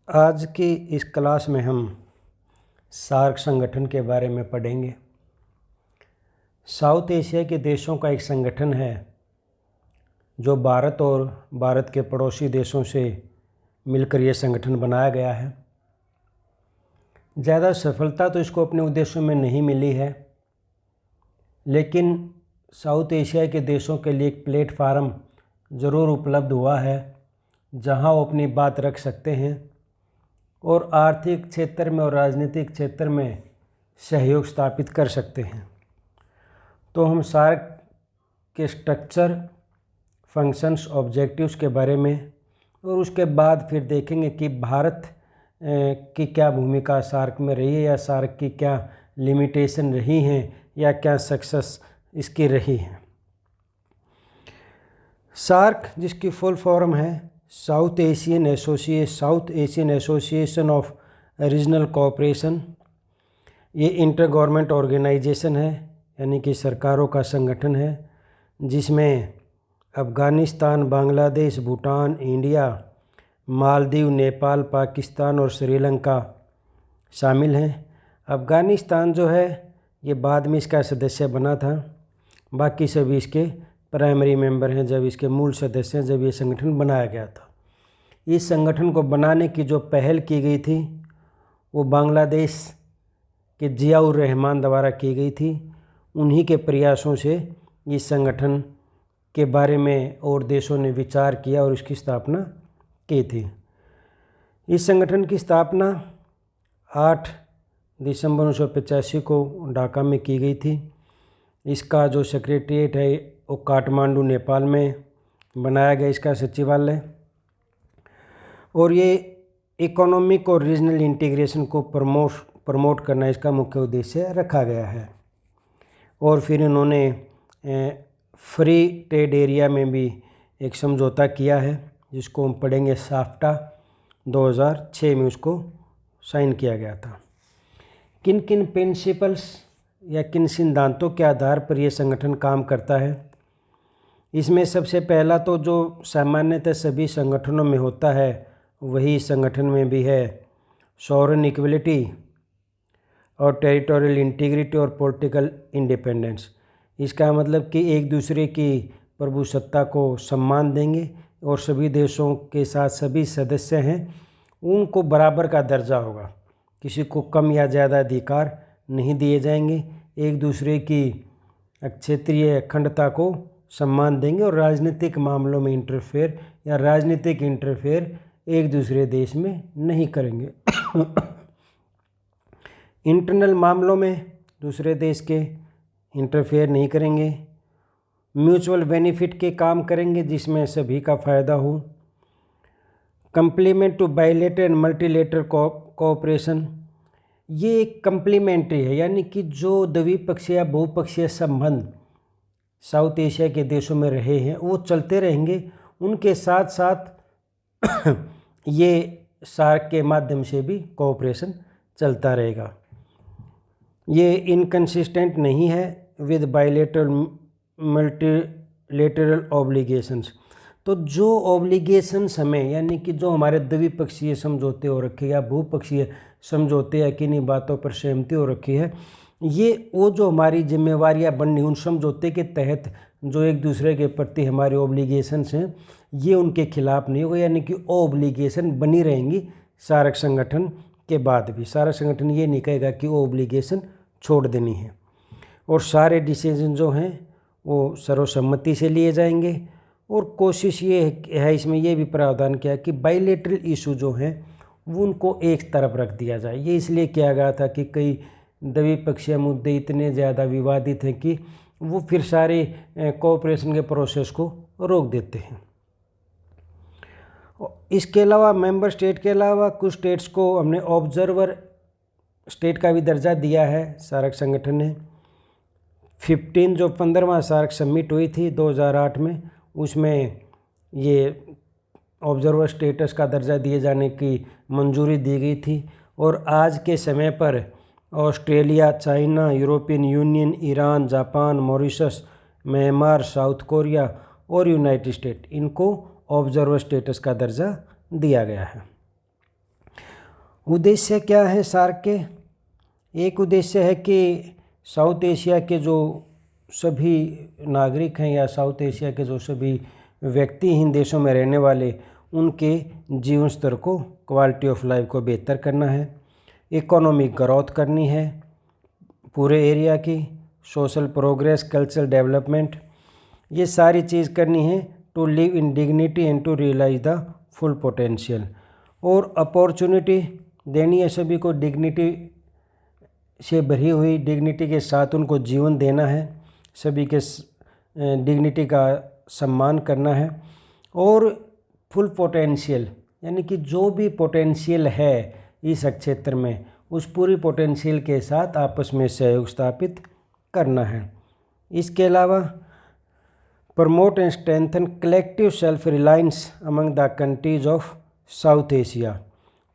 आज की इस क्लास में हम सार्क संगठन के बारे में पढ़ेंगे। साउथ एशिया के देशों का एक संगठन है जो भारत और भारत के पड़ोसी देशों से मिलकर यह संगठन बनाया गया है। ज़्यादा सफलता तो इसको अपने उद्देश्यों में नहीं मिली है, लेकिन साउथ एशिया के देशों के लिए एक प्लेटफार्म ज़रूर उपलब्ध हुआ है जहां वो अपनी बात रख सकते हैं और आर्थिक क्षेत्र में और राजनीतिक क्षेत्र में सहयोग स्थापित कर सकते हैं। तो हम सार्क के स्ट्रक्चर, फंक्शंस, ऑब्जेक्टिव्स के बारे में और उसके बाद फिर देखेंगे कि भारत की क्या भूमिका सार्क में रही है या सार्क की क्या लिमिटेशन रही हैं या क्या सक्सेस इसकी रही है। सार्क, जिसकी फुल फॉर्म है south Asian association of regional cooperation, ये इंटर गवर्नमेंट ऑर्गेनाइजेशन है, यानी कि सरकारों का संगठन है, जिसमें अफ़गानिस्तान, बांग्लादेश, भूटान, इंडिया, मालदीव, नेपाल, पाकिस्तान और श्रीलंका शामिल हैं। अफ़गानिस्तान जो है ये बाद में इसका सदस्य बना था, बाकी सभी इसके प्राइमरी मेंबर हैं जब इसके मूल सदस्य हैं जब ये संगठन बनाया गया था। इस संगठन को बनाने की जो पहल की गई थी वो बांग्लादेश के जियाउर रहमान द्वारा की गई थी। उन्हीं के प्रयासों से इस संगठन के बारे में और देशों ने विचार किया और इसकी स्थापना की थी। इस संगठन की स्थापना 8 दिसंबर 1985 को ढाका में की गई थी। इसका जो सेक्रेटरीट है वो काठमांडू, नेपाल में बनाया गया इसका सचिवालय, और ये इकोनॉमिक और रीजनल इंटीग्रेशन को प्रमोट करना इसका मुख्य उद्देश्य रखा गया है। और फिर इन्होंने फ्री ट्रेड एरिया में भी एक समझौता किया है जिसको हम पढ़ेंगे साफ्टा, 2006 में उसको साइन किया गया था। किन किन प्रिंसिपल्स या किन सिद्धांतों के आधार पर यह संगठन काम करता है, इसमें सबसे पहला तो जो सामान्यतः सभी संगठनों में होता है वही संगठन में भी है, सॉवरेन इक्वलिटी और टेरिटोरियल इंटीग्रिटी और पॉलिटिकल इंडिपेंडेंस। इसका मतलब कि एक दूसरे की प्रभुसत्ता को सम्मान देंगे और सभी देशों के साथ सभी सदस्य हैं उनको बराबर का दर्जा होगा, किसी को कम या ज़्यादा अधिकार नहीं दिए जाएंगे, एक दूसरे की क्षेत्रीय अखंडता को सम्मान देंगे और राजनीतिक मामलों में इंटरफेयर या राजनीतिक इंटरफेयर एक दूसरे देश में नहीं करेंगे। इंटरनल मामलों में दूसरे देश के इंटरफेयर नहीं करेंगे। म्यूचुअल बेनिफिट के काम करेंगे जिसमें सभी का फ़ायदा हो। Complement to bilateral and multilateral cooperation, ये एक कंप्लीमेंट्री है, यानी कि जो द्विपक्षीय या बहुपक्षीय संबंध साउथ एशिया के देशों में रहे हैं वो चलते रहेंगे, उनके साथ साथ ये सार्क के माध्यम से भी कोऑपरेशन चलता रहेगा। ये इनकंसिस्टेंट नहीं है विद बायलैटरल मल्टीलैटरल ऑब्लिगेशंस। तो जो ऑब्लिगेशंस हमें, यानी कि जो हमारे द्विपक्षीय समझौते हो रखे या बहुपक्षीय समझौते या किन्हीं बातों पर सहमति हो रखी है, ये वो जो हमारी जिम्मेवारियां बननी उन समझौते के तहत जो एक दूसरे के प्रति हमारे ऑब्लिगेशंस हैं ये उनके खिलाफ नहीं होगा, यानी कि ऑब्लिगेशन बनी रहेंगी सार्क संगठन के बाद भी। सार्क संगठन ये नहीं कहेगा कि वो ऑब्लिगेशन छोड़ देनी है, और सारे डिसीजन जो हैं वो सर्वसम्मति से लिए जाएंगे। और कोशिश ये है इसमें ये भी प्रावधान किया कि बायलैटरल इशू जो हैं वो उनको एक तरफ रख दिया जाए। ये इसलिए किया गया था कि कई द्विपक्षीय मुद्दे इतने ज़्यादा विवादित हैं कि वो फिर सारे कोऑपरेशन के प्रोसेस को रोक देते हैं। इसके अलावा मेंबर स्टेट के अलावा कुछ स्टेट्स को हमने ऑब्जर्वर स्टेट का भी दर्जा दिया है सार्क संगठन ने। 15वां सार्क समिट हुई थी 2008 में, उसमें ये ऑब्जर्वर स्टेटस का दर्जा दिए जाने की मंजूरी दी गई थी। और आज के समय पर Australia, China, European union, Iran, Japan, Mauritius, Myanmar, south Korea और यूनाइटेड स्टेट, इनको ऑब्जर्वर स्टेटस का दर्जा दिया गया है। उद्देश्य क्या है सार्क के? एक उद्देश्य है कि साउथ एशिया के जो सभी नागरिक हैं या साउथ एशिया के जो सभी व्यक्ति इन देशों में रहने वाले, उनके जीवन स्तर को, क्वालिटी ऑफ लाइफ को बेहतर करना है। इकोनॉमिक ग्रोथ करनी है पूरे एरिया की, सोशल प्रोग्रेस, कल्चरल डेवलपमेंट, ये सारी चीज़ करनी है to live in dignity and to realise the full potential. और अपॉर्चुनिटी देनी है सभी को, डिग्निटी से भरी हुई, डिग्निटी के साथ उनको जीवन देना है, सभी के डिग्निटी का सम्मान करना है। और फुल पोटेंशियल यानी कि जो भी पोटेंशियल है इस क्षेत्र में, उस पूरी पोटेंशियल के साथ आपस में सहयोग स्थापित करना है। इसके अलावा promote and strengthen collective self reliance among the countries of south Asia.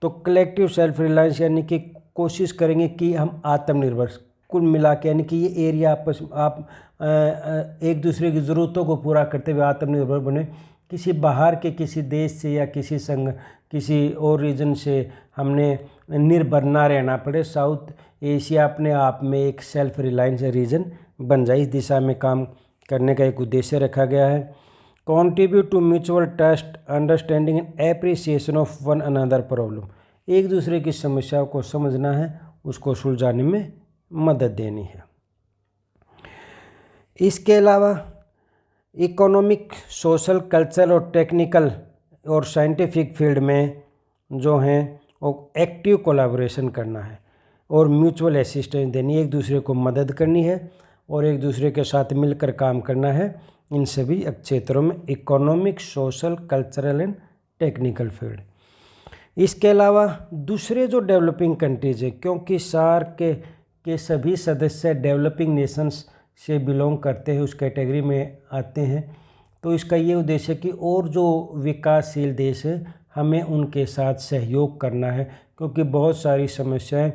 तो कलेक्टिव सेल्फ रिलायंस यानी कि कोशिश करेंगे कि हम आत्मनिर्भर, कुल मिला के यानी कि ये एरिया आपस आप एक दूसरे की ज़रूरतों को पूरा करते हुए आत्मनिर्भर बने। किसी बाहर के किसी देश से या किसी संघ, किसी और रीजन से हमने निर्भर ना रहना पड़े। साउथ एशिया अपने आप में एक सेल्फ रिलायंस रीजन बन जाए, इस दिशा में काम करने का एक उद्देश्य रखा गया है। Contribute to mutual trust, understanding and appreciation of one another problem, एक दूसरे की समस्याओं को समझना है, उसको सुलझाने में मदद देनी है। इसके अलावा इकोनॉमिक, सोशल, कल्चरल और टेक्निकल और साइंटिफिक फील्ड में जो हैं वो एक्टिव कोलैबोरेशन करना है और म्यूचुअल असिस्टेंस देनी है, एक दूसरे को मदद करनी है और एक दूसरे के साथ मिलकर काम करना है इन सभी क्षेत्रों में, economic, social, cultural and technical field. इसके अलावा दूसरे जो डेवलपिंग कंट्रीज है, क्योंकि सार्क के सभी सदस्य डेवलपिंग नेशंस से बिलोंग करते हैं, उस कैटेगरी में आते हैं, तो इसका ये उद्देश्य है कि और जो विकासशील देश है हमें उनके साथ सहयोग करना है, क्योंकि बहुत सारी समस्याएं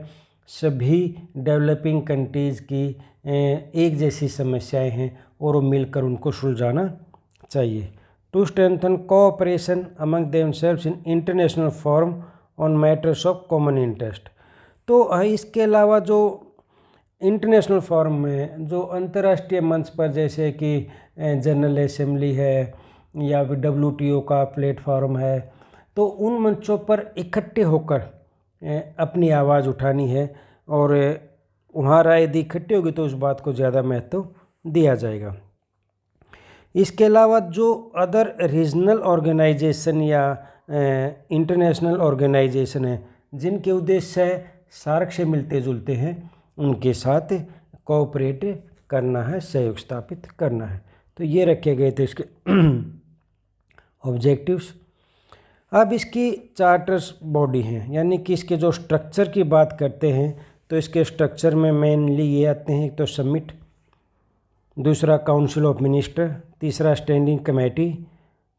सभी डेवलपिंग कंट्रीज़ की एक जैसी समस्याएं हैं और वो मिलकर उनको सुलझाना चाहिए। To strengthen cooperation among themselves in international forum on matters of common interest. तो इसके अलावा जो इंटरनेशनल फोरम में, जो अंतर्राष्ट्रीय मंच पर, जैसे कि जनरल असेंबली है या फिर WTO का प्लेटफॉर्म है, तो उन मंचों पर इकट्ठे होकर अपनी आवाज़ उठानी है और वहाँ राय यदि इकट्ठी होगी तो उस बात को ज़्यादा महत्व दिया जाएगा। इसके अलावा जो अदर रीजनल ऑर्गेनाइजेशन या इंटरनेशनल ऑर्गेनाइजेशन है जिनके उद्देश्य सार्क से मिलते जुलते हैं, उनके साथ कोऑपरेट करना है, सहयोग स्थापित करना है। तो ये रखे गए थे इसके ऑब्जेक्टिव्स। अब इसकी चार्टर्स बॉडी हैं, यानी कि इसके जो स्ट्रक्चर की बात करते हैं तो इसके स्ट्रक्चर में मेनली ये आते हैं, एक तो समिट, दूसरा काउंसिल ऑफ मिनिस्टर, तीसरा स्टैंडिंग कमेटी,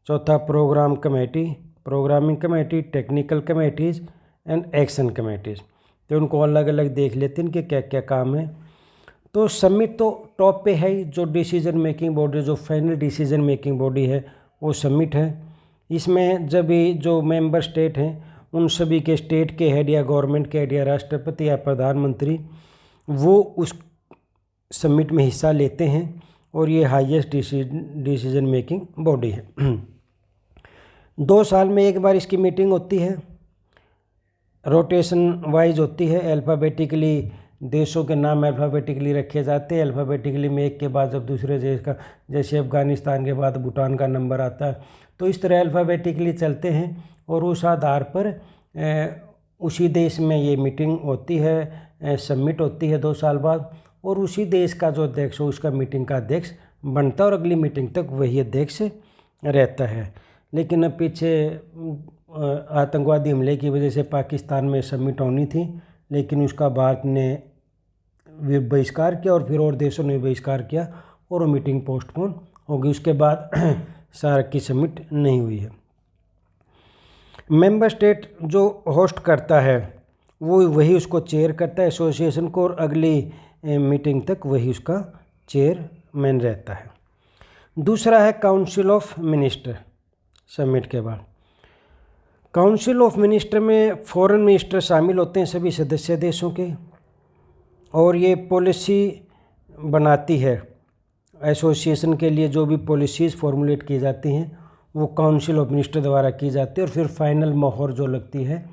चौथा programme committee, programming committee, technical committees and action committees. तो उनको अलग अलग देख लेते हैं कि क्या क्या काम है। तो समिट तो टॉप पे है, जो डिसीजन मेकिंग बॉडी, जो फाइनल डिसीजन मेकिंग बॉडी है वो समिट है। इसमें जब भी जो मेंबर स्टेट हैं उन सभी के स्टेट के हेड या गवर्नमेंट के हेड या राष्ट्रपति या प्रधानमंत्री वो उस समिट में हिस्सा लेते हैं और ये हाईएस्ट डिसीजन मेकिंग बॉडी है। 2 साल में एक बार इसकी मीटिंग होती है, रोटेशन वाइज होती है, अल्फ़ाबेटिकली देशों के नाम अल्फ़ाबेटिकली रखे जाते हैं, अल्फ़ाबेटिकली में एक के बाद जब दूसरे देश का, जैसे अफ़गानिस्तान के बाद भूटान का नंबर आता है, तो इस तरह अल्फ़ाबेटिकली चलते हैं और उस आधार पर उसी देश में ये मीटिंग होती है, सबमिट होती है 2 साल बाद, और उसी देश का जो अध्यक्ष हो उसका मीटिंग का अध्यक्ष बनता है और अगली मीटिंग तक वही अध्यक्ष रहता है। लेकिन अब पीछे आतंकवादी हमले की वजह से पाकिस्तान में सबमिट होनी थी, लेकिन उसका भारत ने बहिष्कार किया और फिर और देशों ने बहिष्कार किया और वो मीटिंग पोस्टपोन हो गई। उसके बाद सार्क की सबमिट नहीं हुई है। मेंबर स्टेट जो होस्ट करता है वो वही उसको चेयर करता है एसोसिएशन को, और अगली मीटिंग तक वही उसका चेयरमैन रहता है। दूसरा है काउंसिल ऑफ मिनिस्टर समिट के बाद। काउंसिल ऑफ मिनिस्टर में फॉरेन मिनिस्टर शामिल होते हैं सभी सदस्य देशों के, और ये पॉलिसी बनाती है। एसोसिएशन के लिए जो भी पॉलिसीज़ फॉर्मुलेट की जाती हैं वो काउंसिल ऑफ मिनिस्टर द्वारा की जाती है, और फिर फाइनल मोहर जो लगती है,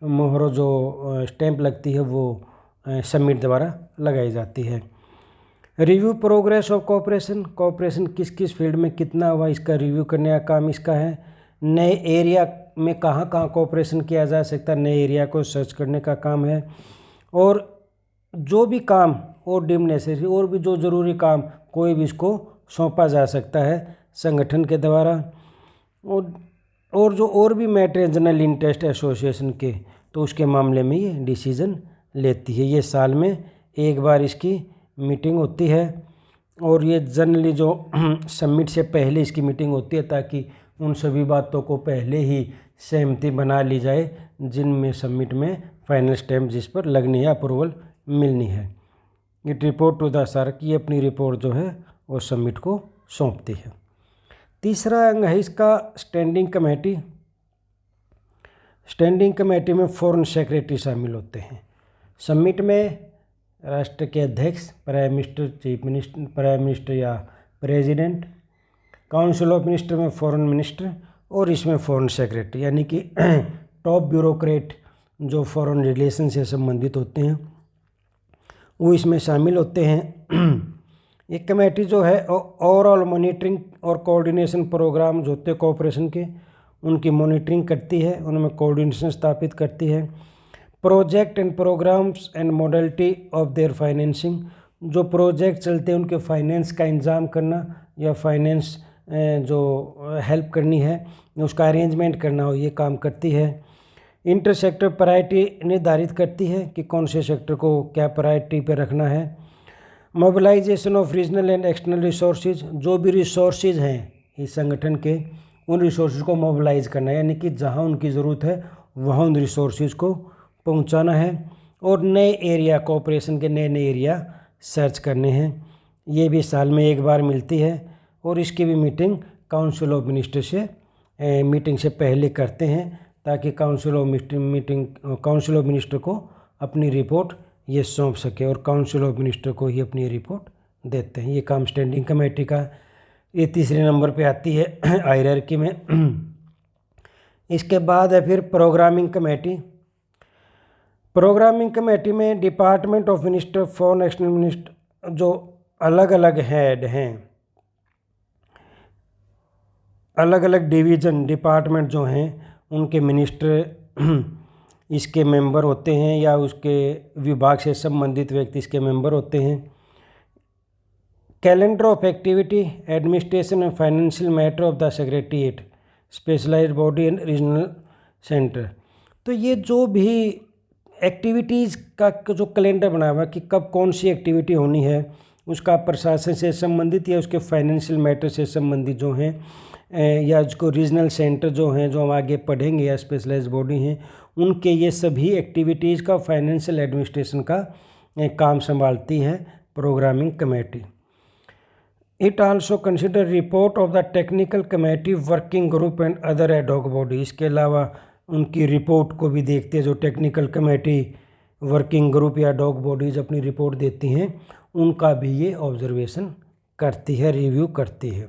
मोहर जो स्टैंप लगती है, वो समिट द्वारा लगाई जाती है। रिव्यू प्रोग्रेस ऑफ कोऑपरेशन किस किस फील्ड में कितना हुआ, इसका रिव्यू करने का काम इसका है। नए एरिया में कहाँ कहाँ कोऑपरेशन किया जा सकता है, नए एरिया को सर्च करने का काम है। और जो भी काम और डीम नेसेसरी और भी जो ज़रूरी काम कोई भी इसको सौंपा जा सकता है संगठन के द्वारा। और जो और भी मैटर जनरल इंटरेस्ट एसोसिएशन के, तो उसके मामले में ये डिसीज़न लेती है। ये साल में एक बार इसकी मीटिंग होती है, और ये जनरली जो समिट से पहले इसकी मीटिंग होती है, ताकि उन सभी बातों को पहले ही सहमति बना ली जाए जिनमें समिट में फाइनल स्टैम्प जिस पर लगनी है, अप्रूवल मिलनी है। इट रिपोर्ट टू द सर की अपनी रिपोर्ट जो है वो समिट को सौंपती है। तीसरा अंग है इसका स्टैंडिंग कमेटी। स्टैंडिंग कमेटी में फॉरेन सेक्रेटरी शामिल होते हैं। समिट में राष्ट्र के अध्यक्ष, prime minister, chief minister, prime minister या प्रेसिडेंट, काउंसिल ऑफ मिनिस्टर में फॉरेन मिनिस्टर, और इसमें फॉरेन सेक्रेटरी यानी कि टॉप ब्यूरोक्रेट जो फॉरेन रिलेशन से संबंधित होते हैं वो इसमें शामिल होते हैं। एक कमेटी जो है ओवरऑल मॉनिटरिंग और कोऑर्डिनेशन प्रोग्राम जो होते हैं कोऑपरेशन के, उनकी मॉनिटरिंग करती है, उनमें कोऑर्डिनेशन स्थापित करती है। Project and programmes and modality of their financing, जो प्रोजेक्ट चलते हैं उनके फाइनेंस का इंतजाम करना या फाइनेंस जो हेल्प करनी है उसका अरेंजमेंट करना हो, ये काम करती है। इंटर सेक्टर प्रायोरिटी निर्धारित करती है कि कौन से सेक्टर को क्या प्रायोरिटी पे रखना है। Mobilisation of regional and external resources, जो भी रिसोर्सेज हैं इस संगठन के, उन रिसोर्सेज को मोबिलाइज करना है, यानी कि जहां उनकी ज़रूरत है वहां उन रिसोर्सेज को पहुंचाना है। और नए एरिया, कोऑपरेशन के नए नए एरिया सर्च करने हैं। ये भी साल में एक बार मिलती है, और इसकी भी मीटिंग काउंसिल ऑफ मिनिस्टर से मीटिंग से पहले करते हैं, ताकि काउंसिल ऑफ मिनिस्टर को अपनी रिपोर्ट ये सौंप सके, और काउंसिल ऑफ मिनिस्टर को ही अपनी रिपोर्ट देते हैं। ये काम स्टैंडिंग कमेटी का, ये तीसरे नंबर पे आती है हायरार्की में। इसके बाद है फिर प्रोग्रामिंग कमेटी। प्रोग्रामिंग कमेटी में department of minister, foreign external minister, जो अलग अलग हेड हैं, अलग अलग डिवीज़न डिपार्टमेंट जो हैं उनके मिनिस्टर इसके मेंबर होते हैं, या उसके विभाग से संबंधित व्यक्ति इसके मेंबर होते हैं। Calendar of activity, administration and financial matter of the secretariat, specialised body and regional centre. तो ये जो भी एक्टिविटीज़ का जो कैलेंडर बना हुआ कि कब कौन सी एक्टिविटी होनी है, उसका प्रशासन से संबंधित या उसके फाइनेंशियल मैटर से संबंधित जो हैं, या उसको रीजनल सेंटर जो हैं जो हम आगे पढ़ेंगे, या स्पेशलाइज्ड बॉडी हैं, उनके ये सभी एक्टिविटीज़ का फाइनेंशियल एडमिनिस्ट्रेशन का काम संभालती है programming committee. It also consider report of the technical committee, working group and other ad hoc body. इसके अलावा उनकी रिपोर्ट को भी देखते हैं, जो टेक्निकल कमेटी, वर्किंग ग्रुप या एडहॉक बॉडीज अपनी रिपोर्ट देती हैं, उनका भी ये ऑब्जर्वेशन करती है, रिव्यू करती है।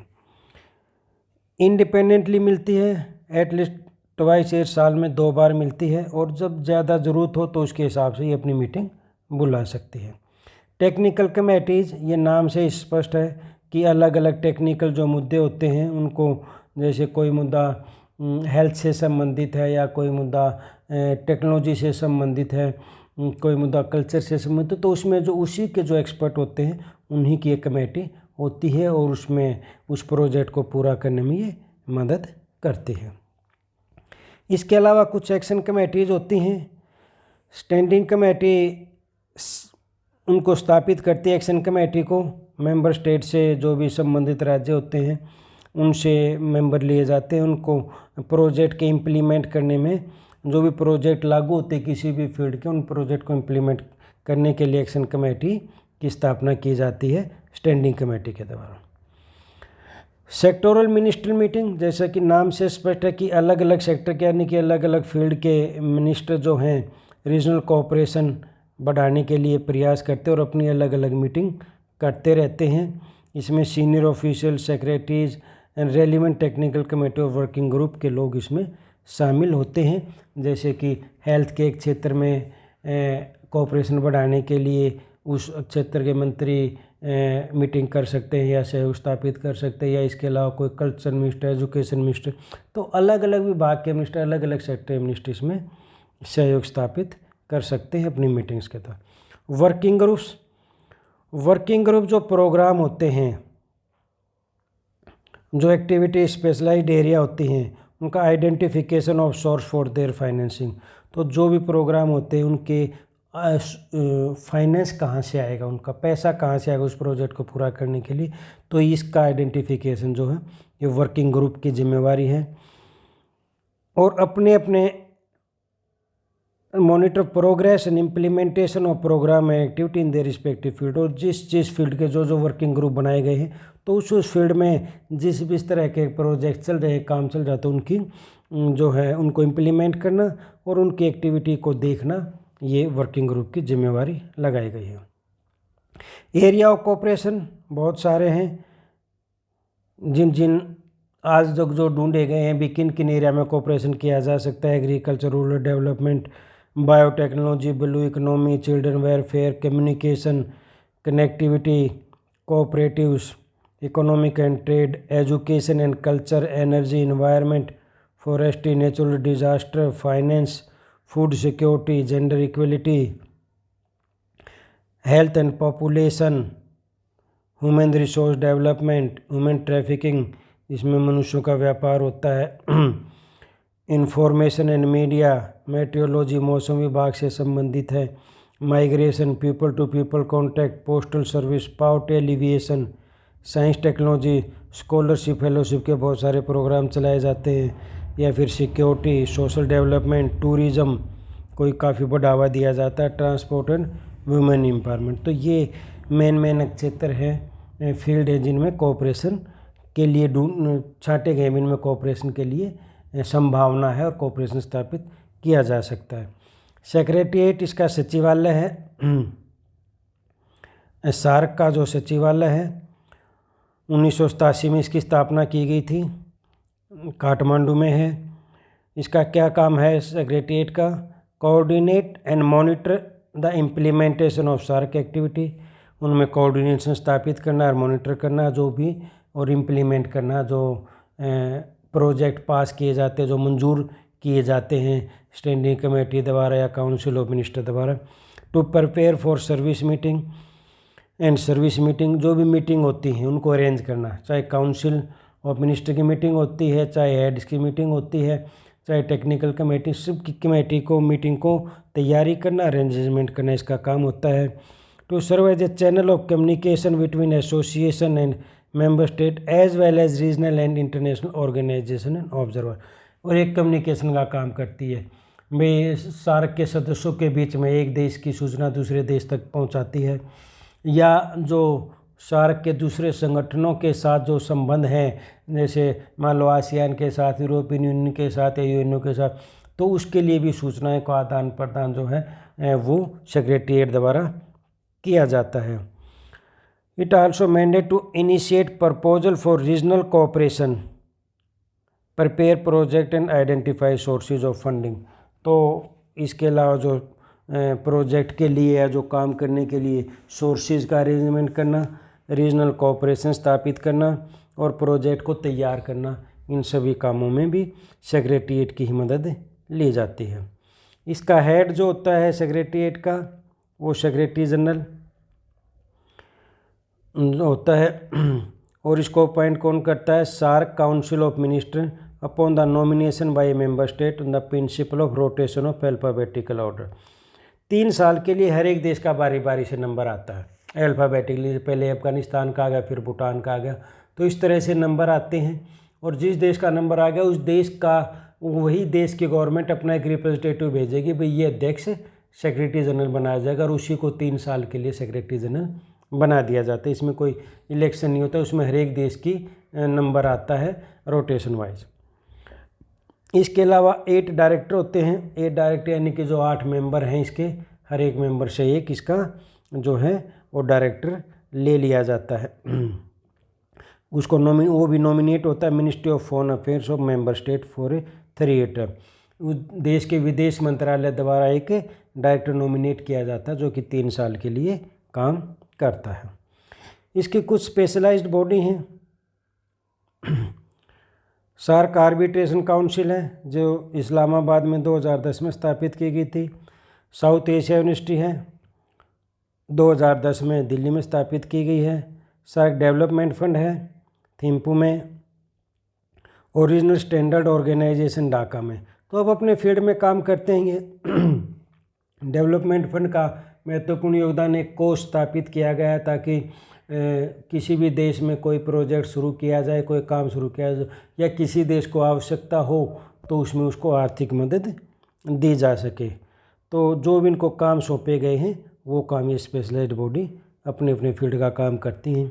इंडिपेंडेंटली मिलती है, एटलीस्ट ट्वाइस ईयर, साल में 2 बार मिलती है, और जब ज़्यादा ज़रूरत हो तो उसके हिसाब से ये अपनी मीटिंग बुला सकती है। टेक्निकल कमेटीज़, ये नाम से स्पष्ट है कि अलग अलग टेक्निकल जो मुद्दे होते हैं उनको, जैसे कोई मुद्दा हेल्थ से संबंधित है, या कोई मुद्दा टेक्नोलॉजी से संबंधित है, कोई मुद्दा कल्चर से संबंधित, तो उसमें जो उसी के जो एक्सपर्ट होते हैं उन्हीं की एक कमेटी होती है, और उसमें उस प्रोजेक्ट को पूरा करने में ये मदद करती है। इसके अलावा कुछ एक्शन कमेटीज़ होती हैं। स्टैंडिंग कमेटी उनको स्थापित करती है, एक्शन कमेटी को मेंबर स्टेट से जो भी संबंधित राज्य होते हैं उनसे मेंबर लिए जाते हैं। उनको प्रोजेक्ट के इम्प्लीमेंट करने में, जो भी प्रोजेक्ट लागू होते हैं किसी भी फील्ड के, उन प्रोजेक्ट को इम्प्लीमेंट करने के लिए एक्शन कमेटी की स्थापना की जाती है स्टैंडिंग कमेटी के द्वारा। सेक्टोरल मिनिस्टर मीटिंग, जैसा कि नाम से स्पष्ट है कि अलग अलग सेक्टर के यानी कि अलग अलग फील्ड के मिनिस्टर जो हैं रीजनल कोऑपरेशन बढ़ाने के लिए प्रयास करते हैं और अपनी अलग अलग मीटिंग करते रहते हैं। इसमें senior official, secretaries and relevant technical committee और वर्किंग ग्रुप के लोग इसमें शामिल होते हैं। जैसे कि हेल्थ के एक क्षेत्र में कोऑपरेशन बढ़ाने के लिए उस क्षेत्र के मंत्री मीटिंग कर सकते हैं या सहयोग स्थापित कर सकते हैं, या इसके अलावा कोई कल्चर मिनिस्टर, एजुकेशन मिनिस्टर, तो अलग अलग विभाग के मिनिस्टर, अलग अलग सेक्टर मिनिस्टर इसमें सहयोग स्थापित कर सकते हैं अपनी मीटिंग्स के तहत। वर्किंग ग्रुप जो प्रोग्राम होते हैं, जो एक्टिविटी स्पेशलाइज्ड एरिया होती हैं, उनका identification of source for their financing, तो जो भी प्रोग्राम होते हैं उनके फाइनेंस कहाँ से आएगा, उनका पैसा कहाँ से आएगा उस प्रोजेक्ट को पूरा करने के लिए, तो इसका आइडेंटिफिकेशन जो है ये वर्किंग ग्रुप की जिम्मेवारी है। और अपने अपने monitor progress and implementation of programme and activity in their respective field, और जिस फील्ड के जो वर्किंग ग्रुप बनाए गए हैं तो उस फील्ड में जिस तरह के प्रोजेक्ट चल रहे हैं, काम चल रहा है, तो उनकी जो है उनको इम्प्लीमेंट करना और उनकी एक्टिविटी को देखना, ये वर्किंग ग्रुप की जिम्मेवारी लगाई गई है। एरिया ऑफ कोऑपरेशन बहुत सारे हैं, जिन आज जो ढूंढे गए हैं भी किन किन एरिया में कोऑपरेशन किया जा सकता है। Agriculture, rural development, biotechnology, blue economy, children welfare, communication, connectivity, cooperatives, economic and trade, education and culture, energy, environment, forestry, natural disaster, finance, food security, gender equality, health and population, human resource development, human trafficking, इसमें मनुष्यों का व्यापार होता है, information and media, metrology, मौसम विभाग से संबंधित है, migration, people to people contact, postal service, power alleviation, science technology, scholarship, fellowship के बहुत सारे प्रोग्राम चलाए जाते हैं, या फिर सिक्योरिटी, सोशल डेवलपमेंट, टूरिज़्म कोई काफ़ी बढ़ावा दिया जाता है, ट्रांसपोर्ट एंड वुमेन एम्पावरमेंट। तो ये मेन क्षेत्र हैं, फील्ड है जिनमें कोऑपरेशन के लिए छांटे गए, इनमें कोऑपरेशन के लिए संभावना है और कोऑपरेशन स्थापित किया जा सकता है। सेक्रेटेरिएट इसका सचिवालय है, सार्क का जो सचिवालय है 1987 में इसकी स्थापना की गई थी, काठमांडू में है। इसका क्या काम है सेक्रेटेरिएट का? Coordinate and monitor the implementation of SAARC activity, उनमें कोऑर्डिनेशन स्थापित करना और मॉनिटर करना जो भी, और इम्प्लीमेंट करना जो प्रोजेक्ट पास किए जाते हैं, जो मंजूर किए जाते हैं स्टैंडिंग कमेटी द्वारा या काउंसिल ऑफ मिनिस्टर द्वारा। To prepare for service meeting and service meeting, जो भी मीटिंग होती हैं उनको अरेंज करना, चाहे काउंसिल ऑफ मिनिस्टर की मीटिंग होती है, चाहे हेड्स की मीटिंग होती है, चाहे टेक्निकल कमेटी, सबकी कमेटी को मीटिंग को तैयारी करना, अरेंजमेंट करना इसका काम होता है। To serve as a channel of communication between association and member state as well as regional and international organization and observer, और एक कम्युनिकेशन का काम करती है भाई, सार्क के सदस्यों के बीच में एक देश की सूचना दूसरे देश तक पहुंचाती है, या जो सार्क के दूसरे संगठनों के साथ जो संबंध हैं, जैसे मान लो आसियान के साथ, यूरोपियन यूनियन के साथ या यूएनओ के साथ, तो उसके लिए भी सूचनाएं का आदान प्रदान जो है वो सेक्रेटेरिएट द्वारा किया जाता है। It also mandate to initiate proposal for regional cooperation, prepare project and identify sources of funding, तो इसके अलावा जो प्रोजेक्ट के लिए या जो काम करने के लिए सोर्सेज का अरेंजमेंट करना, रीजनल कोऑपरेशन स्थापित करना और प्रोजेक्ट को तैयार करना, इन सभी कामों में भी सेक्रेटेरिएट की ही मदद ली जाती है। इसका हेड जो होता है सेक्रेटेरिएट का, वो सेक्रेटरी जनरल होता है, और इसको अपॉइंट कौन करता है? SAARC council of minister upon the nomination by member state on the principle of rotation of alphabetical order. 3 साल के लिए हर एक देश का बारी बारी से नंबर आता है अल्फ़ाबेटिकली, पहले अफगानिस्तान का आ गया, फिर भूटान का आ गया, तो इस तरह से नंबर आते हैं, और जिस देश का नंबर आ गया उस देश का, वही देश की गवर्नमेंट अपना एक रिप्रेजेंटेटिव भेजेगी, भाई ये अध्यक्ष सेक्रेटरी जनरल बनाया जाएगा, और उसी को 3 साल के लिए सेक्रेटरी जनरल बना दिया जाता है। इसमें कोई इलेक्शन नहीं होता, उसमें हर एक देश की नंबर आता है रोटेशन वाइज। इसके अलावा 8 डायरेक्टर होते हैं। 8 डायरेक्टर यानी कि जो 8 मेंबर हैं इसके, हर एक मेंबर से एक इसका जो है वो डायरेक्टर ले लिया जाता है। उसको वो भी नॉमिनेट होता है ministry of foreign affairs of member state for 3 year term. देश के विदेश मंत्रालय द्वारा एक डायरेक्टर नॉमिनेट किया जाता है जो कि 3 साल के लिए काम करता है। इसकी कुछ स्पेशलाइज्ड बॉडी हैं। सार्क आर्बिट्रेशन काउंसिल है जो इस्लामाबाद में 2010 में स्थापित की गई थी। साउथ एशिया यूनिवर्सिटी है, 2010 में दिल्ली में स्थापित की गई है। सार्क डेवलपमेंट फंड है थिम्पू में। ओरिजिनल स्टैंडर्ड ऑर्गेनाइजेशन ढाका में। तो अब अपने फील्ड में काम करते हैं। डेवलपमेंट फंड का महत्वपूर्ण योगदान एक कोष स्थापित किया गया है ताकि किसी भी देश में कोई प्रोजेक्ट शुरू किया जाए, कोई काम शुरू किया जाए या किसी देश को आवश्यकता हो तो उसमें उसको आर्थिक मदद दी जा सके। तो जो भी इनको काम सौंपे गए हैं वो काम ये स्पेशलाइज्ड बॉडी अपने अपने फील्ड का काम करती हैं।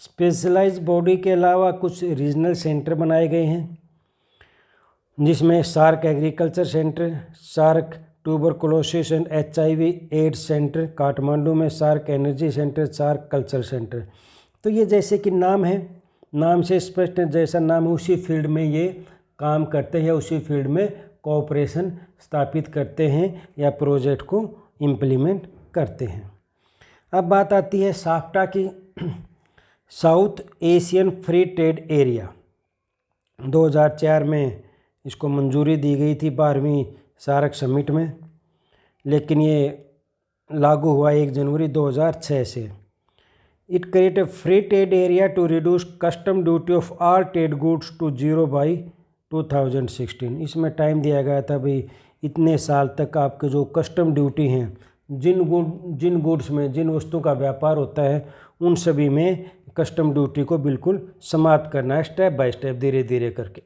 स्पेशलाइज्ड बॉडी के अलावा कुछ रीजनल सेंटर बनाए गए हैं जिसमें SAARC agriculture centre, SAARC tuberculosis and HIV AIDS centre Kathmandu में, SAARC energy centre, SAARC culture centre. तो ये जैसे कि नाम है, नाम से स्पष्ट है, जैसा नाम है उसी फील्ड में ये काम करते हैं, उसी फील्ड में कोऑपरेशन स्थापित करते हैं या प्रोजेक्ट को इम्प्लीमेंट करते हैं। अब बात आती है साफ्टा की। South Asian free trade area 2004 में इसको मंजूरी दी गई थी 12वीं सार्क समिट में, लेकिन ये लागू हुआ 1 जनवरी 2006 से। It create a free trade area to reduce custom duty of all trade goods to 0 by 2016। इसमें टाइम दिया गया था भाई इतने साल तक आपके जो कस्टम ड्यूटी हैं, जिन गुड्स में, जिन वस्तुओं का व्यापार होता है उन सभी में कस्टम ड्यूटी को बिल्कुल समाप्त करना है, स्टेप बाय स्टेप, धीरे धीरे करके।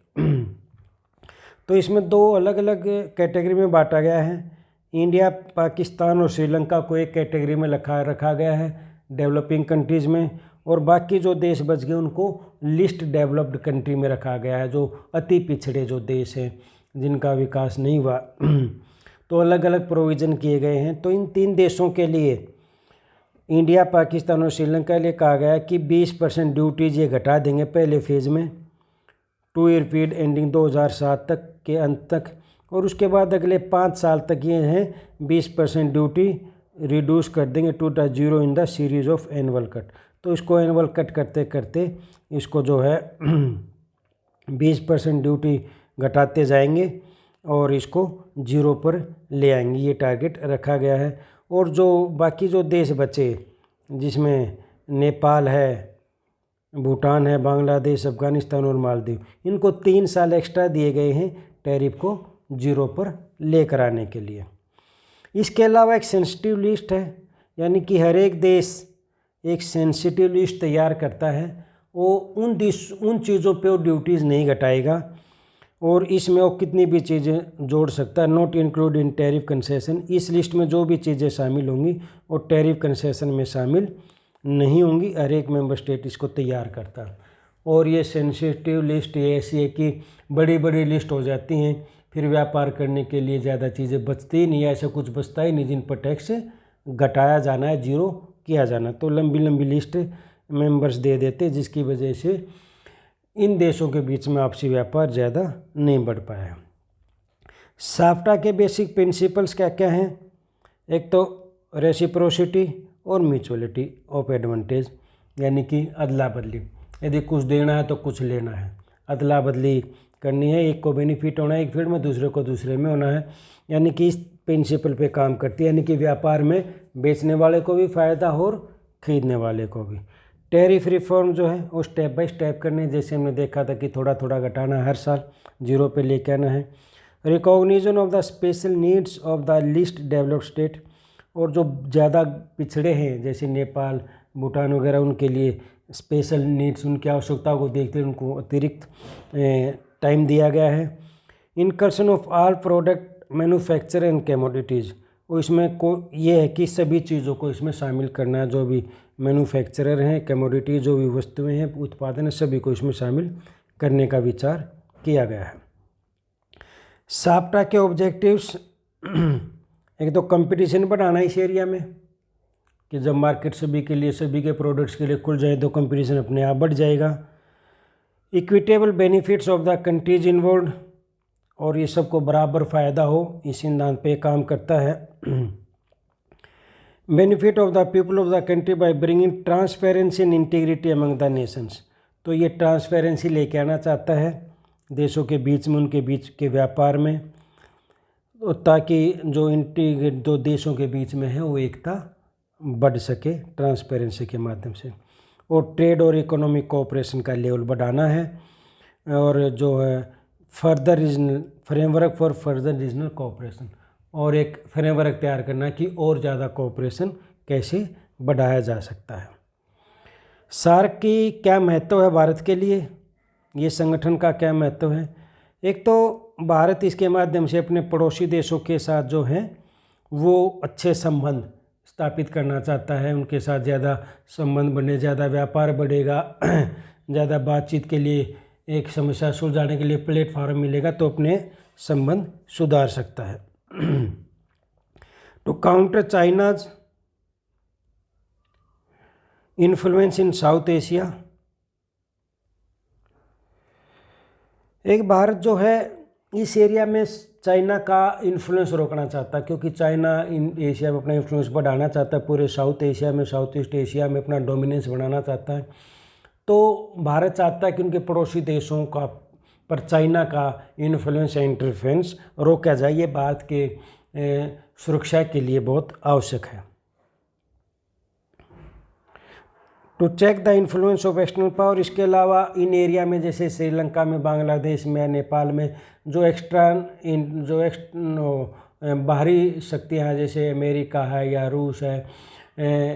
तो इसमें 2 अलग अलग कैटेगरी में बांटा गया है। इंडिया, पाकिस्तान और श्रीलंका को एक कैटेगरी में रखा गया है डेवलपिंग कंट्रीज़ में, और बाकी जो देश बच गए उनको लिस्ट डेवलप्ड कंट्री में रखा गया है, जो अति पिछड़े जो देश हैं जिनका विकास नहीं हुआ। तो अलग अलग प्रोविज़न किए गए हैं। तो इन 3 देशों के लिए, इंडिया, पाकिस्तान और श्रीलंका के लिए कहा गया है कि 20% ड्यूटीज़ ये घटा देंगे पहले फेज़ में 2 ईयर पीरियड एंडिंग 2007 तक के अंत तक, और उसके बाद अगले 5 साल तक ये हैं 20% ड्यूटी रिड्यूस कर देंगे to the 0 in the series of annual cut. तो इसको एनुअल कट करते करते इसको जो है 20% ड्यूटी घटाते जाएंगे और इसको 0 पर ले आएंगे, ये टारगेट रखा गया है। और जो बाकी जो देश बचे जिसमें नेपाल है, भूटान है, बांग्लादेश, अफगानिस्तान और मालदीव, इनको 3 साल एक्स्ट्रा दिए गए हैं टैरिफ को 0 पर लेकर आने के लिए। इसके अलावा एक सेंसिटिव लिस्ट है, यानी कि हर एक देश एक सेंसिटिव लिस्ट तैयार करता है। वो उन चीज़ों पे वो ड्यूटीज़ नहीं घटाएगा और इसमें वो कितनी भी चीज़ें जोड़ सकता है। Not include in tariff concession, इस लिस्ट में जो भी चीज़ें शामिल होंगी वो टैरिफ कंसेशन में शामिल नहीं होंगी। हर एक मेंबर स्टेट इसको तैयार करता है। और ये सेंसिटिव लिस्ट ये ऐसी है कि बड़ी बड़ी लिस्ट हो जाती हैं, फिर व्यापार करने के लिए ज़्यादा चीज़ें बचती ही नहीं है, ऐसा कुछ बचता ही नहीं जिन पर टैक्स घटाया जाना है, 0 किया जाना। तो लंबी लंबी लिस्ट मेंबर्स दे देते, जिसकी वजह से इन देशों के बीच में आपसी व्यापार ज़्यादा नहीं बढ़ पाया। साफ्टा के बेसिक प्रिंसिपल्स क्या क्या हैं? एक तो रेसिप्रोसिटी और म्यूचुअलिटी ऑफ एडवांटेज, यानी कि अदला बदली। यदि कुछ देना है तो कुछ लेना है, अदला बदली करनी है, एक को बेनिफिट होना है एक फील्ड में, दूसरे को दूसरे में होना है, यानी कि इस प्रिंसिपल पे काम करती है। यानी कि व्यापार में बेचने वाले को भी फ़ायदा हो और ख़रीदने वाले को भी। टैरिफ रिफॉर्म जो है वो स्टेप बाय स्टेप करने, जैसे हमने देखा था कि थोड़ा थोड़ा घटाना है, हर साल 0 पे लेके आना है। Recognition of the special needs of the least developed state, और जो ज़्यादा पिछड़े हैं जैसे नेपाल, भूटान वगैरह, उनके लिए स्पेशल नीड्स, उनकी आवश्यकताओं को देखते हुए उनको अतिरिक्त टाइम दिया गया है। Incursion of all product manufacture and commodities, और इसमें ये है कि सभी चीज़ों को इसमें शामिल करना है, जो भी मैन्युफैक्चरर हैं, कमोडिटी, जो भी वस्तुएं हैं, उत्पादन है, सभी को इसमें शामिल करने का विचार किया गया है। साप्टा के ऑब्जेक्टिव्स, एक तो कंपटीशन बढ़ाना इस एरिया में, कि जब मार्केट सभी के लिए, सभी के प्रोडक्ट्स के लिए खुल जाए तो कंपटीशन अपने आप बढ़ जाएगा। Equitable benefits of the countries involve, और ये सबको बराबर फ़ायदा हो, इस सिद्धांत पे काम करता है। Benefit of the people of the country by bringing transparency and integrity among the Nations, तो ये ट्रांसपेरेंसी लेके आना चाहता है देशों के बीच में, उनके बीच के व्यापार में, ताकि जो देशों के बीच में है वो एकता बढ़ सके ट्रांसपेरेंसी के माध्यम से। और ट्रेड और इकोनॉमिक कोऑपरेशन का लेवल बढ़ाना है, और जो है further regional framework for further regional cooperation, और एक फ्रेमवर्क तैयार करना कि और ज़्यादा कोऑपरेशन कैसे बढ़ाया जा सकता है। सार्क की क्या महत्व है भारत के लिए, ये संगठन का क्या महत्व है? एक तो भारत इसके माध्यम से अपने पड़ोसी देशों के साथ जो हैं वो अच्छे संबंध स्थापित करना चाहता है, उनके साथ ज़्यादा संबंध बने, ज़्यादा व्यापार बढ़ेगा, ज़्यादा बातचीत के लिए, एक समस्या सुलझाने के लिए प्लेटफॉर्म मिलेगा, तो अपने संबंध सुधार सकता है। To counter China's influence in South Asia, एक भारत जो है इस एरिया में चाइना का इन्फ्लुएंस रोकना चाहता है, क्योंकि चाइना इन एशिया में अपना इन्फ्लुएंस बढ़ाना चाहता है, पूरे साउथ एशिया में, साउथ ईस्ट एशिया में अपना डोमिनेंस बढ़ाना चाहता है। तो भारत चाहता है कि उनके पड़ोसी देशों का पर चाइना का इन्फ्लुएंस या इंटरफेरेंस रोका जाए, ये भारत के सुरक्षा के लिए बहुत आवश्यक है। To check the influence of external power, इसके अलावा इन एरिया में जैसे श्रीलंका में, बांग्लादेश में, नेपाल में जो बाहरी शक्तियाँ हैं, जैसे अमेरिका है या रूस है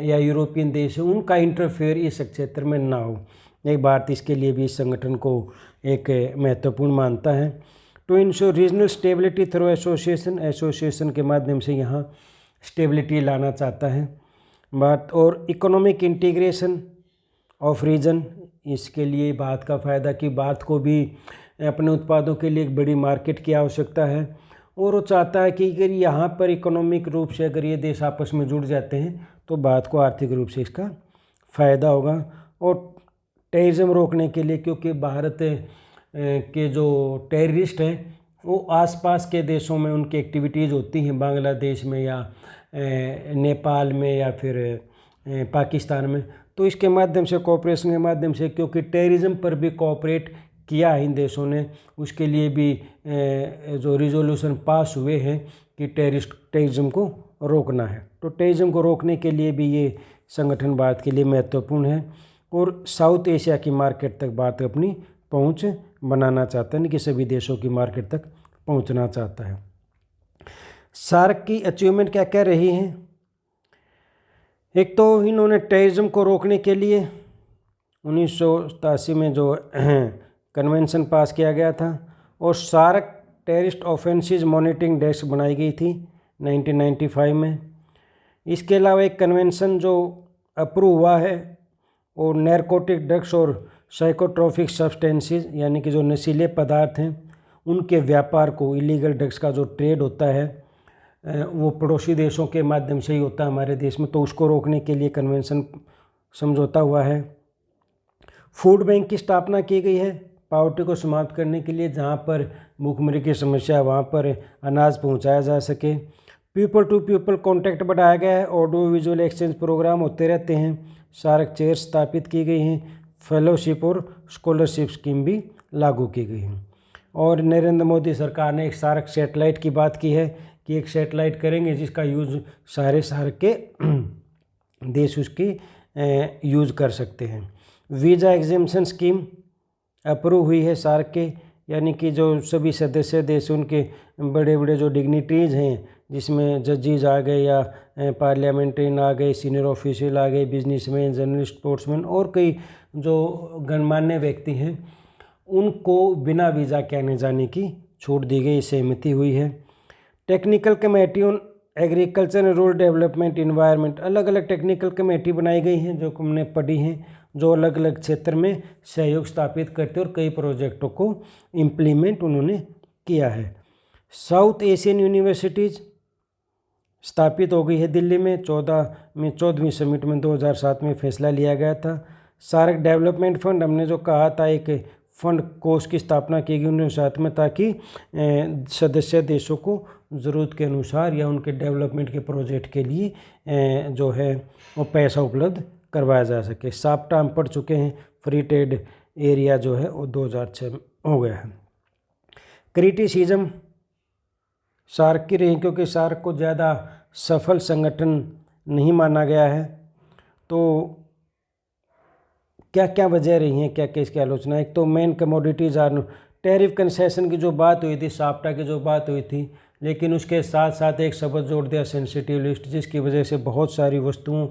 या यूरोपियन देश है, उनका इंटरफेयर इस क्षेत्र में ना हो। एक भारत इसके लिए भी इस संगठन को एक महत्वपूर्ण मानता है। To ensure regional stability through association के माध्यम से यहाँ स्टेबिलिटी लाना चाहता है बात। और इकोनॉमिक इंटीग्रेशन ऑफ रीजन, इसके लिए बात का फ़ायदा कि भारत को भी अपने उत्पादों के लिए एक बड़ी मार्केट की आवश्यकता है, और वो चाहता है कि अगर यहाँ पर इकोनॉमिक रूप से अगर ये देश आपस में जुड़ जाते हैं तो भारत को आर्थिक रूप से इसका फ़ायदा होगा। और टेररिज्म रोकने के लिए, क्योंकि भारत के जो टेररिस्ट हैं वो आसपास के देशों में उनकी एक्टिविटीज़ होती हैं, बांग्लादेश में या नेपाल में या फिर पाकिस्तान में, तो इसके माध्यम से, कोऑपरेशन के माध्यम से, क्योंकि टेररिज्म पर भी कोऑपरेट किया है इन देशों ने, उसके लिए भी जो रिजोल्यूशन पास हुए हैं कि टेररिज्म को रोकना है। तो टेररिज्म को रोकने के लिए भी ये संगठन भारत के लिए महत्वपूर्ण है, और साउथ एशिया की मार्केट तक भारत अपनी पहुंच बनाना चाहता है, कि सभी देशों की मार्केट तक पहुंचना चाहता है। सार्क की अचीवमेंट क्या क्या रही हैं? एक तो इन्होंने टेररिज्म को रोकने के लिए 1987 में जो कन्वेंशन पास किया गया था, और SAARC terrorist offensive monitoring desk बनाई गई थी 1995 में। इसके अलावा एक कन्वेंशन जो अप्रूव हुआ है, और नैरकोटिक ड्रग्स और साइकोट्रोपिक सब्सटेंसेस, यानी कि जो नशीले पदार्थ हैं उनके व्यापार को, इलीगल ड्रग्स का जो ट्रेड होता है वो पड़ोसी देशों के माध्यम से ही होता है हमारे देश में, तो उसको रोकने के लिए कन्वेंशन समझौता हुआ है। फूड बैंक की स्थापना की गई है पावर्टी को समाप्त करने के लिए, जहाँ पर भूखमरी की समस्या है वहाँ पर अनाज पहुँचाया जा सके। पीपल टू पीपल कॉन्टैक्ट बढ़ाया गया है, ऑडियो विजुअल एक्सचेंज प्रोग्राम होते रहते हैं, सार्क चेयर स्थापित की गई हैं, फेलोशिप और स्कॉलरशिप स्कीम भी लागू की गई हैं। और नरेंद्र मोदी सरकार ने एक सार्क सैटेलाइट की बात की है कि एक सैटेलाइट करेंगे जिसका यूज़ सारे सार्क के देश उसकी यूज़ कर सकते हैं। वीज़ा एग्जेम्पशन स्कीम अप्रूव हुई है सार्क के, यानी कि जो सभी सदस्य देश उनके बड़े बड़े जो डिग्निटीज़ हैं, जिसमें जजेज आ गए या पार्लियामेंटेरियन आ गए, सीनियर ऑफिशियल आ गए, बिजनेसमैन, जर्नलिस्ट, स्पोर्ट्समैन और कई जो गणमान्य व्यक्ति हैं, उनको बिना वीज़ा के आने जाने की छूट दी गई, सहमति हुई है। Technical committee on agriculture and rural development environment, अलग अलग टेक्निकल कमेटी बनाई गई हैं जो हमने पढ़ी हैं, जो अलग अलग क्षेत्र में सहयोग स्थापित करते और कई प्रोजेक्टों को इम्प्लीमेंट उन्होंने किया है। साउथ एशियन यूनिवर्सिटीज़ स्थापित हो गई है दिल्ली में 14वीं समिट में 2007 में फैसला लिया गया था। सार्क डेवलपमेंट फंड, हमने जो कहा था एक फंड कोष की स्थापना की गई 1907 में, ताकि सदस्य देशों को ज़रूरत के अनुसार या उनके डेवलपमेंट के प्रोजेक्ट के लिए जो है वो पैसा उपलब्ध करवाया जा सके। साप्टा हम पढ़ चुके हैं, फ्री ट्रेड एरिया जो है वो 2006 में हो गया है। क्रिटिसिज्म सार्क की रही क्योंकि सार्क को ज़्यादा सफल संगठन नहीं माना गया है। तो क्या क्या वजह रही हैं, क्या क्या इसकी आलोचना? एक तो main commodities are tariff concession की जो बात हुई थी, साप्टा की जो बात हुई थी, लेकिन उसके साथ साथ एक शब्द जोड़ दिया सेंसिटिव लिस्ट, जिसकी वजह से बहुत सारी वस्तुओं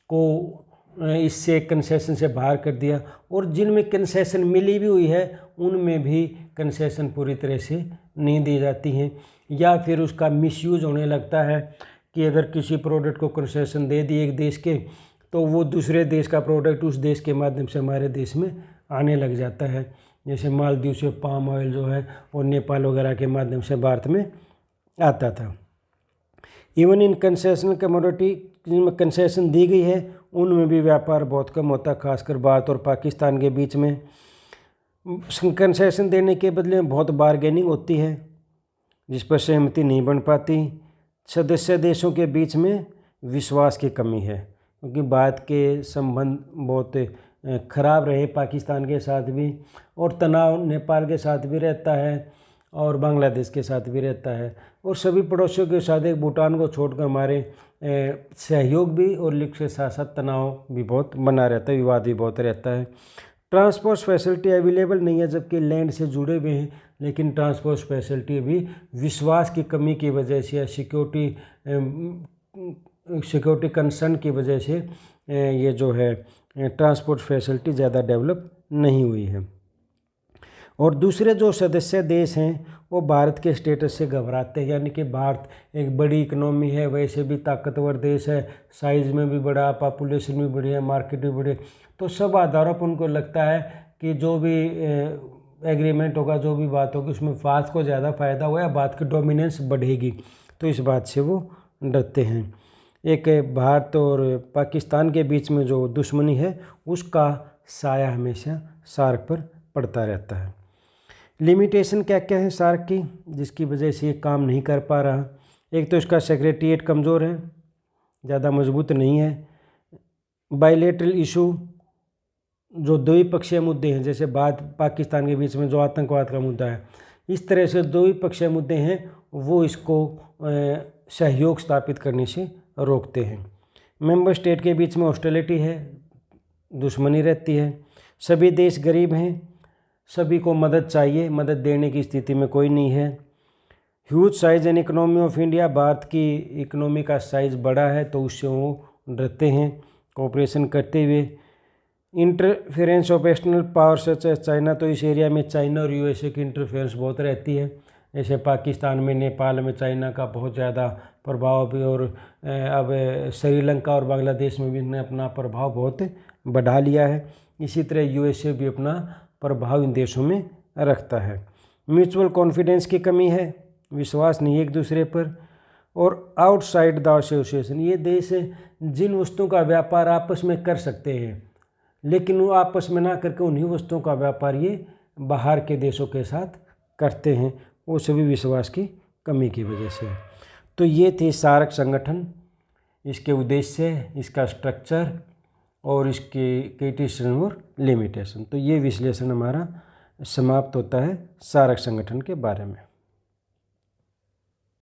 को इससे कंसेशन से बाहर कर दिया, और जिनमें कंसेशन मिली भी हुई है उनमें भी कंसेशन पूरी तरह से नहीं दी जाती हैं, या फिर उसका मिसयूज होने लगता है कि अगर किसी प्रोडक्ट को कंसेशन दे दिए एक देश के, तो वो दूसरे देश का प्रोडक्ट उस देश के माध्यम से हमारे देश में आने लग जाता है। जैसे मालदीव से पाम ऑयल जो है और नेपाल वगैरह के माध्यम से भारत में आता था। इवन इन कंसेशन कमोडिटी जिनमें कंसेशन दी गई है उनमें भी व्यापार बहुत कम होता, खासकर भारत और पाकिस्तान के बीच में। कंसेशन देने के बदले में बहुत बारगेनिंग होती है जिस पर सहमति नहीं बन पाती। सदस्य देशों के बीच में विश्वास की कमी है, क्योंकि भारत के संबंध बहुत खराब रहे पाकिस्तान के साथ भी, और तनाव नेपाल के साथ भी रहता है और बांग्लादेश के साथ भी रहता है, और सभी पड़ोसियों के साथ एक भूटान को छोड़कर हमारे सहयोग भी और लिंक के साथ साथ तनाव भी बहुत बना रहता है, विवाद भी बहुत रहता है। ट्रांसपोर्ट फैसिलिटी अवेलेबल नहीं है, जबकि लैंड से जुड़े हुए हैं, लेकिन ट्रांसपोर्ट फैसिलिटी भी विश्वास की कमी की वजह से या सिक्योरिटी कंसर्न की वजह से ये जो है ट्रांसपोर्ट फैसिलिटी ज़्यादा डेवलप नहीं हुई है। और दूसरे जो सदस्य देश हैं वो भारत के स्टेटस से घबराते हैं, यानी कि भारत एक बड़ी इकोनॉमी है, वैसे भी ताकतवर देश है, साइज़ में भी बड़ा, पॉपुलेशन भी बड़ी है, मार्केट भी बड़ी है, तो सब आधारों पर उनको लगता है कि जो भी एग्रीमेंट होगा, जो भी बात होगी, उसमें भारत को ज़्यादा फ़ायदा होगा या भारत की डोमिनेंस बढ़ेगी, तो इस बात से वो डरते हैं। एक भारत और पाकिस्तान के बीच में जो दुश्मनी है उसका साया हमेशा सार्क पर पड़ता रहता है। लिमिटेशन क्या क्या है सार्क की जिसकी वजह से ये काम नहीं कर पा रहा? एक तो इसका सेक्रेटेरिएट कमज़ोर है, ज़्यादा मजबूत नहीं है। बायलैटरल इशू जो द्विपक्षीय मुद्दे हैं, जैसे भारत पाकिस्तान के बीच में जो आतंकवाद का मुद्दा है, इस तरह से द्विपक्षीय मुद्दे हैं वो इसको सहयोग स्थापित करने से रोकते हैं। मेंबर स्टेट के बीच में हॉस्टिलिटी है, दुश्मनी रहती है। सभी देश गरीब हैं, सभी को मदद चाहिए, मदद देने की स्थिति में कोई नहीं है। Huge size and economy of India, Bharat की इकोनॉमी का साइज़ बड़ा है तो उससे वो डरते हैं कोऑपरेशन करते हुए। Interference of external power such as China, तो इस एरिया में चाइना और यूएसए की इंटरफेरेंस बहुत रहती है। जैसे पाकिस्तान में, नेपाल में चाइना का बहुत ज़्यादा प्रभाव भी, और अब श्रीलंका और बांग्लादेश में भी इन्होंने अपना प्रभाव बहुत बढ़ा लिया है। इसी तरह यूएसए भी अपना प्रभाव इन देशों में रखता है। म्यूचुअल कॉन्फिडेंस की कमी है, विश्वास नहीं है एक दूसरे पर। और आउटसाइड द एसोसिएशन, ये देश जिन वस्तुओं का व्यापार आपस में कर सकते हैं, लेकिन वो आपस में ना करके उन्हीं वस्तुओं का व्यापार ये बाहर के देशों के साथ करते हैं, वो सभी विश्वास की कमी की वजह से। तो ये थी सार्क संगठन, इसके उद्देश्य, इसका स्ट्रक्चर और इसके क्रिटिसिज्म और लिमिटेशन। तो ये विश्लेषण हमारा समाप्त होता है सार्क संगठन के बारे में।